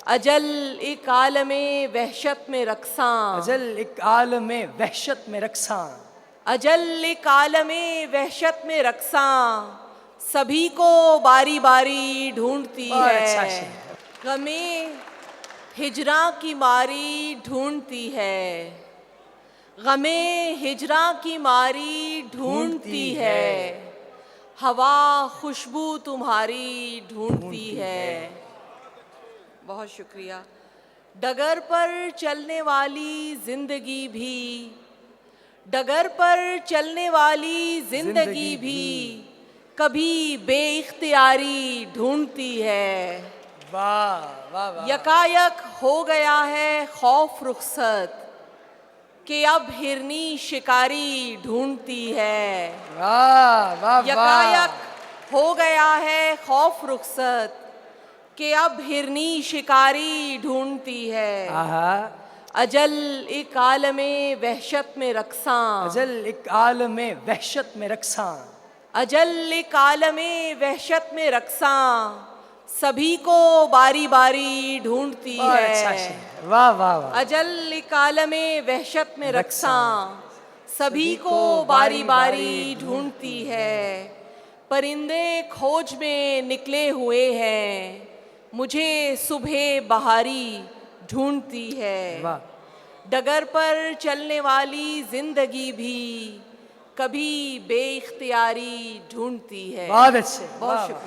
अजल एक आलमे वहशत में रक्सां, अजल एक आलमे वहशत में रक्सां, अजल एक आलमे वहशत में रक्सां, सभी को बारी बारी ढूंढती बहुत है। अच्छा शेर। गमे हिजरा की मारी ढूंढती है, गमे हिजरा की मारी ढूंढती है, हवा खुशबू तुम्हारी ढूंढती है। बहुत शुक्रिया। डगर पर चलने वाली जिंदगी भी, डगर पर चलने वाली जिंदगी भी कभी बेइख्तियारी ढूंढती है। वाह वाह वाह। यकायक हो गया है खौफ रुखसत कि अब हिरनी शिकारी ढूंढती है। वाह वाह यकायक हो गया है खौफ रुखसत कि अब हिरनी शिकारी ढूंढती है। आहा। अजल एक आलमे वहशत में रक्सां, अजल एक आलमे वहशत में रक्सां, अजल एक आलमे वहशत में रक्सां, सभी को बारी बारी ढूंढती बहुत है। अच्छा शेर। वाह वाह वाह। अजल एक आलमे वहशत में रक्सां, सभी को बारी बारी ढूंढती है। परिंदे खोज में निकले हुए हैं, मुझे सुबह बहारी ढूंढती है। वाह। डगर पर चलने वाली जिंदगी भी कभी बेइख्तियारी ढूंढती है। बहुत अच्छे। बहुत वाह, वाह। शुक्रिया।